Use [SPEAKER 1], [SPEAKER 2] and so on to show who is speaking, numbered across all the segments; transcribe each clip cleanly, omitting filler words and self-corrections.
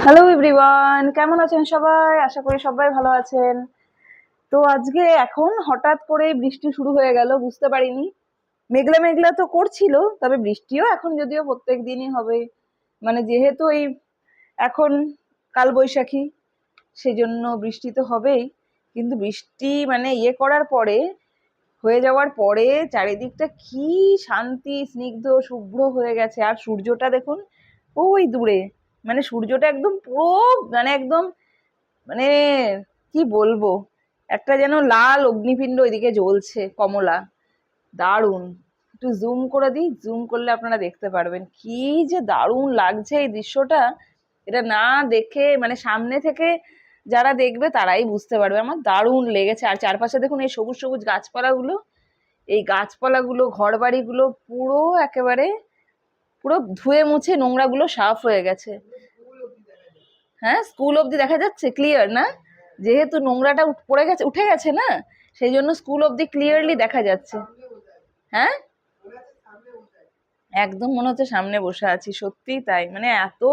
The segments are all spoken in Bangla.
[SPEAKER 1] হ্যালো এভরিওয়ান, কেমন আছেন সবাই? আশা করি সবাই ভালো আছেন। তো আজকে এখন হঠাৎ করে বৃষ্টি শুরু হয়ে গেল, বুঝতে পারিনি। মেঘলা মেঘলা তো করছিল, তবে বৃষ্টিও এখন যদিও প্রত্যেক দিনই হবে। মানে যেহেতু এই এখন কালবৈশাখী, সেজন্য বৃষ্টি তো হবেই। কিন্তু বৃষ্টি মানে করার পরে, হয়ে যাওয়ার পরে চারিদিকটা কি শান্তি, স্নিগ্ধ, শুভ্র হয়ে গেছে। আর সূর্যটা দেখুন ওই দূরে, মানে সূর্যটা একদম পুরো, মানে একদম, মানে কি বলবো, একটা যেন লাল অগ্নিপিণ্ড ওইদিকে জ্বলছে, কমলা। দারুণ। একটু জুম করে দিই, জুম করলে আপনারা দেখতে পারবেন কি যে দারুণ লাগছে এই দৃশ্যটা। এটা না দেখে, মানে সামনে থেকে যারা দেখবে তারাই বুঝতে পারবে। আমার দারুণ লেগেছে। আর চারপাশে দেখুন এই সবুজ সবুজ গাছপালাগুলো, এই গাছপালাগুলো, ঘর বাড়িগুলো পুরো একেবারে, পুরো ধুয়ে মুছে নোংরাগুলো সাফ হয়ে গেছে। হ্যাঁ, স্কুল অবধি দেখা যাচ্ছে ক্লিয়ার না, যেহেতু নোংরাটা পড়ে গেছে, উঠে গেছে না, সেই জন্য স্কুল অবধি ক্লিয়ারলি দেখা যাচ্ছে। হ্যাঁ, একদম মনে হচ্ছে সামনে বসে আছি, সত্যিই তাই। মানে এত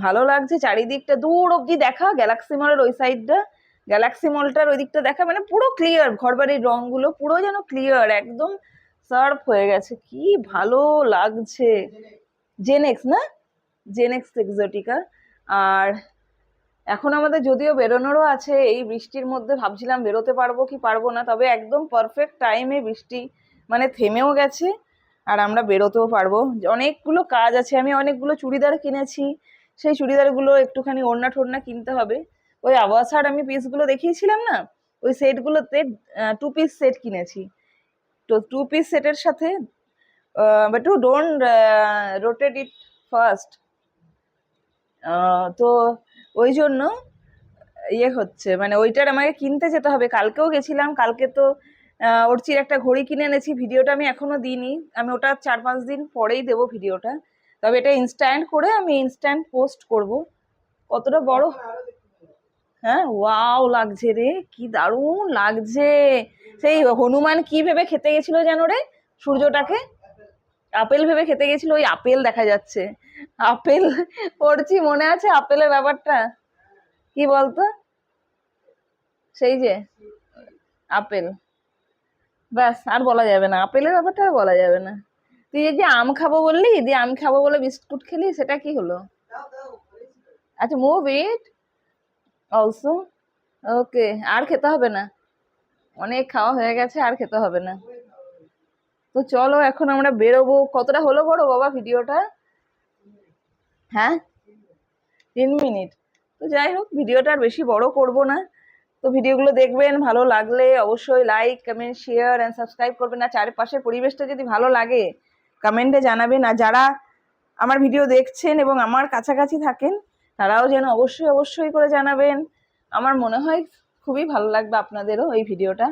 [SPEAKER 1] ভালো লাগছে চারিদিকটা, দূর অবধি দেখা, গ্যালাক্সি মলের ওই সাইডটা, গ্যালাক্সি মলটার ওই দিকটা দেখা, মানে পুরো ক্লিয়ার, ঘরবাড়ির রংগুলো পুরো যেন ক্লিয়ার, একদম সার্ফ হয়ে গেছে, কি ভালো লাগছে। জেনেক্স না, জেনেক্স এক্সোটিকা। আর এখন আমাদের যদিও বেরোনোরও আছে, এই বৃষ্টির মধ্যে ভাবছিলাম বেরোতে পারবো কি পারবো না, তবে একদম পারফেক্ট টাইমে বৃষ্টি মানে থেমেও গেছে, আর আমরা বেরোতেও পারবো। অনেকগুলো কাজ আছে, আমি অনেকগুলো চুড়িদার কিনেছি, সেই চুড়িদারগুলো একটুখানি ওড়না টোড়না কিনতে হবে। ওই আবাসার আমি পিসগুলো দেখিয়েছিলাম না, ওই সেটগুলোতে 2 পিস সেট কিনেছি। তো 2 পিস সেটের সাথে, but to don't rotate it first. তো ওই জন্য হচ্ছে, মানে ওইটার আমাকে কিনতে যেতে হবে। কালকেও গেছিলাম, কালকে তো অর্চির একটা ঘড়ি কিনে এনেছি, ভিডিওটা আমি এখনো দিইনি, আমি ওটা 4-5 দিন পরেই দেবো ভিডিওটা। তবে এটা ইনস্ট্যান্ট করে আমি ইনস্ট্যান্ট পোস্ট করব। কতটা বড়, হ্যাঁ ওয়াও লাগছে রে, কি দারুণ লাগছে। সেই হনুমান কি ভেবে খেতে গেছিল যেন রে, সূর্যটাকে আপেল ভেবে খেতে গেছিল, ওই আপেল দেখা যাচ্ছে। আপেল পড়ছি, মনে আছে আপেলের ব্যাপারটা? কি বলতো, সেই যে আপেল, ব্যাস আর বলা যাবে না, আপেলের ব্যাপারটা আর বলা যাবে না। তুই এই যে আম খাবো বললি, দিয়ে আম খাবো বলে বিস্কুট খেলি, সেটা কি হলো? আচ্ছা, মুভ ইট অলসো। ওকে, আর খেতে হবে না, অনেক খাওয়া হয়ে গেছে, আর খেতে হবে না। তো চলো এখন আমরা বেরোবো। কতটা হলো বড় বাবা ভিডিওটা? হ্যাঁ, 3 মিনিট। তো যাই হোক, ভিডিওটা আর বেশি বড় করব না। তো ভিডিওগুলো দেখবেন, ভালো লাগলে অবশ্যই like comment share and subscribe করবেন। আর চারপাশের পরিবেশটা যদি ভালো লাগে কমেন্টে জানাবেন। আর যারা আমার ভিডিও দেখছেন এবং আমার কাছাকাছি থাকেন, তারাও যেন অবশ্যই অবশ্যই করে জানাবেন। আমার মনে হয় খুবই ভালো লাগবে আপনাদেরও এই ভিডিওটা।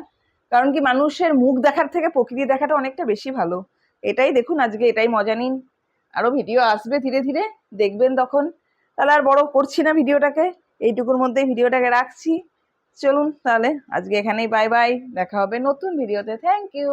[SPEAKER 1] কারণ কি, মানুষের মুখ দেখার থেকে প্রকৃতি দেখাটা অনেকটা বেশি ভালো। এটাই দেখুন, আজকে এটাই মজা নিন। আরো ভিডিও আসবে ধীরে ধীরে, দেখবেন তখন। তাহলে আর বড় করছি না ভিডিওটাকে, এইটুকুর মধ্যেই ভিডিওটাকে রাখছি। চলুন তাহলে আজকে এখানেই বাই বাই, দেখা হবে নতুন ভিডিওতে। Thank you.